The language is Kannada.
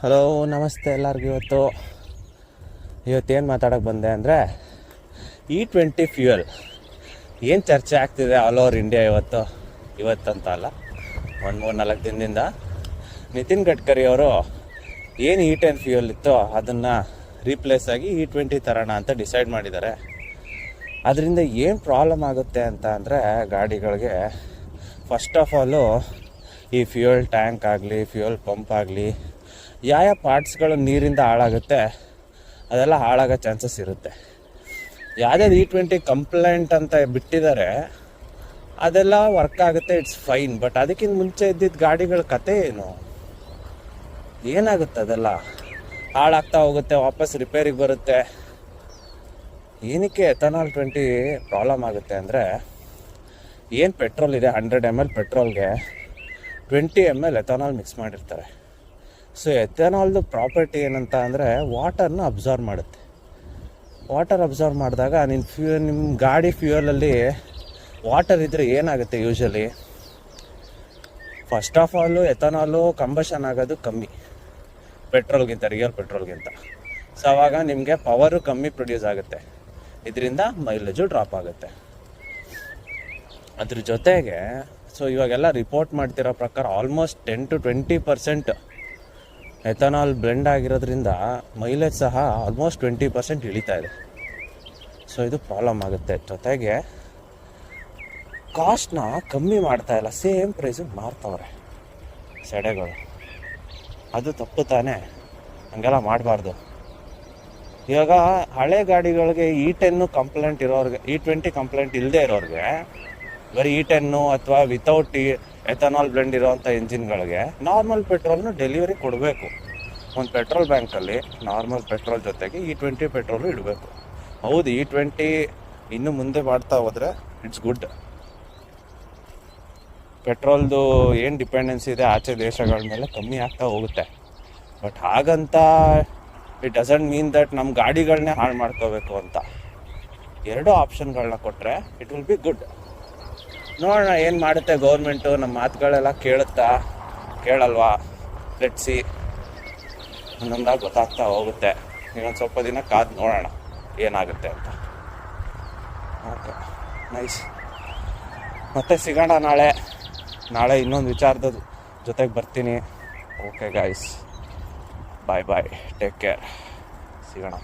ಹಲೋ ನಮಸ್ತೆ ಎಲ್ಲರಿಗೂ. ಇವತ್ತೇನು ಮಾತಾಡೋಕ್ಕೆ ಬಂದೆ ಅಂದರೆ E20 ಫ್ಯೂಯಲ್ ಏನು ಚರ್ಚೆ ಆಗ್ತಿದೆ ಆಲ್ ಓವರ್ ಇಂಡಿಯಾ. ಇವತ್ತಂತ ಅಲ್ಲ, ಒಂದು 3-4 ದಿನದಿಂದ ನಿತಿನ್ ಗಡ್ಕರಿ ಅವರು ಏನು E10 ಫ್ಯೂಯಲ್ ಇತ್ತೋ ಅದನ್ನು ರೀಪ್ಲೇಸ್ ಆಗಿ E20 ತರೋಣ ಅಂತ ಡಿಸೈಡ್ ಮಾಡಿದ್ದಾರೆ. ಅದರಿಂದ ಏನು ಪ್ರಾಬ್ಲಮ್ ಆಗುತ್ತೆ ಅಂತ ಅಂದರೆ ಗಾಡಿಗಳಿಗೆ, ಫಸ್ಟ್ ಆಫ್ ಆಲು ಈ ಫ್ಯೂಯಲ್ ಟ್ಯಾಂಕ್ ಆಗಲಿ, ಫ್ಯೂಯಲ್ ಪಂಪ್ ಆಗಲಿ, ಯಾವ ಪಾರ್ಟ್ಸ್ಗಳು ನೀರಿಂದ ಹಾಳಾಗುತ್ತೆ ಅದೆಲ್ಲ ಹಾಳಾಗೋ ಚಾನ್ಸಸ್ ಇರುತ್ತೆ. ಯಾವುದೇ E20 ಕಂಪ್ಲೇಂಟ್ ಅಂತ ಬಿಟ್ಟಿದ್ದಾರೆ ಅದೆಲ್ಲ ವರ್ಕ್ ಆಗುತ್ತೆ, ಇಟ್ಸ್ ಫೈನ್. ಬಟ್ ಅದಕ್ಕಿಂತ ಮುಂಚೆ ಇದ್ದಿದ್ದ ಗಾಡಿಗಳ ಕತೆ ಏನಾಗುತ್ತೆ ಅದೆಲ್ಲ ಹಾಳಾಗ್ತಾ ಹೋಗುತ್ತೆ, ವಾಪಸ್ ರಿಪೇರಿಗೆ ಬರುತ್ತೆ. ಏನಕ್ಕೆ ಎಥನಾಲ್ 20 ಪ್ರಾಬ್ಲಮ್ ಆಗುತ್ತೆ ಅಂದರೆ, ಏನು ಪೆಟ್ರೋಲ್ ಇದೆ 100 ml ಪೆಟ್ರೋಲ್ಗೆ 20 ml ಎಥನಾಲ್ ಮಿಕ್ಸ್ ಮಾಡಿರ್ತಾರೆ. ಸೊ ಎಥನಾಲ್ದು ಪ್ರಾಪರ್ಟಿ ಏನಂತ ಅಂದರೆ ವಾಟರ್ನ ಅಬ್ಸರ್ವ್ ಮಾಡುತ್ತೆ. ವಾಟರ್ ಅಬ್ಸರ್ವ್ ಮಾಡಿದಾಗ ನಿಮ್ಮ ಗಾಡಿ ಫ್ಯೂಯಲಲ್ಲಿ ವಾಟರ್ ಇದ್ದರೆ ಏನಾಗುತ್ತೆ usually, first of all ethanol combustion ಆಗೋದು ಕಮ್ಮಿ ಪೆಟ್ರೋಲ್ಗಿಂತ, ರಿಯಲ್ ಪೆಟ್ರೋಲ್ಗಿಂತ. ಸೊ ಆವಾಗ ನಿಮಗೆ ಪವರು ಕಮ್ಮಿ ಪ್ರೊಡ್ಯೂಸ್ ಆಗುತ್ತೆ, ಇದರಿಂದ ಮೈಲೇಜು ಡ್ರಾಪ್ ಆಗುತ್ತೆ. ಅದ್ರ ಜೊತೆಗೆ ಸೊ ಇವಾಗೆಲ್ಲ ರಿಪೋರ್ಟ್ ಮಾಡ್ತಿರೋ ಪ್ರಕಾರ ಆಲ್ಮೋಸ್ಟ್ 10 to 20% ಎಥನಾಲ್ ಬ್ಲೆಂಡ್ ಆಗಿರೋದ್ರಿಂದ ಮೈಲೇಜ್ ಸಹ ಆಲ್ಮೋಸ್ಟ್ 20% ಇಳಿತಾ ಇದೆ. ಸೊ ಇದು ಪ್ರಾಬ್ಲಮ್ ಆಗುತ್ತೆ. ಜೊತೆಗೆ ಕಾಸ್ಟ್ನ ಕಮ್ಮಿ ಮಾಡ್ತಾ ಇಲ್ಲ, ಸೇಮ್ ಪ್ರೈಸಿಗೆ ಮಾರ್ತಾವ್ರೆ ಸೆಡೆಗಳು. ಅದು ತಪ್ಪು ತಾನೇ, ಹಂಗೆಲ್ಲ ಮಾಡಬಾರ್ದು. ಇವಾಗ ಹಳೆ ಗಾಡಿಗಳಿಗೆ E10 ಕಂಪ್ಲೇಂಟ್ ಇರೋರಿಗೆ, E20 ಕಂಪ್ಲೇಂಟ್ ಇಲ್ಲದೆ ಇರೋರಿಗೆ, ಬರೀ E10 ಅಥವಾ ವಿತೌಟ್ ಎಥನಾಲ್ ಬ್ಲೆಂಡ್ ಇರೋವಂಥ ಇಂಜಿನ್ಗಳಿಗೆ ನಾರ್ಮಲ್ ಪೆಟ್ರೋಲ್ನ ಡೆಲಿವರಿ ಕೊಡಬೇಕು. ಒಂದು ಪೆಟ್ರೋಲ್ ಬ್ಯಾಂಕಲ್ಲಿ ನಾರ್ಮಲ್ ಪೆಟ್ರೋಲ್ ಜೊತೆಗೆ E20 ಪೆಟ್ರೋಲು ಇಡಬೇಕು. ಹೌದು, E20 ಇನ್ನು ಮುಂದೆ ಮಾಡ್ತಾ ಹೋದರೆ ಇಟ್ಸ್ ಗುಡ್. ಪೆಟ್ರೋಲ್ದು ಏನು ಡಿಪೆಂಡೆನ್ಸಿ ಇದೆ ಆಚೆ ದೇಶಗಳ ಮೇಲೆ ಕಮ್ಮಿ ಆಗ್ತಾ ಹೋಗುತ್ತೆ. ಬಟ್ ಹಾಗಂತ ಇಟ್ ಡಸಂಟ್ ಮೀನ್ ದಟ್ ನಮ್ಮ ಗಾಡಿಗಳನ್ನೇ ಹಾಳು ಮಾಡ್ಕೋಬೇಕು ಅಂತ. ಎರಡೂ ಆಪ್ಷನ್ಗಳನ್ನ ಕೊಟ್ಟರೆ ಇಟ್ ವಿಲ್ ಬಿ ಗುಡ್. ನೋಡೋಣ ಏನು ಮಾಡುತ್ತೆ ಗೌರ್ಮೆಂಟು, ನಮ್ಮ ಮಾತುಗಳೆಲ್ಲ ಕೇಳುತ್ತಾ ಕೇಳಲ್ವಾ, ಲೆಟ್ಸಿ ಒಂದೊಂದಾಗಿ ಗೊತ್ತಾಗ್ತಾ ಹೋಗುತ್ತೆ. ಇನ್ನೊಂದು ಸ್ವಲ್ಪ ದಿನ ಕಾದು ನೋಡೋಣ ಏನಾಗುತ್ತೆ ಅಂತ. Okay, nice. ಮತ್ತೆ ಸಿಗೋಣ ನಾಳೆ ಇನ್ನೊಂದು ವಿಚಾರದ ಜೊತೆಗೆ ಬರ್ತೀನಿ. Okay guys, bye take care, ಸಿಗೋಣ.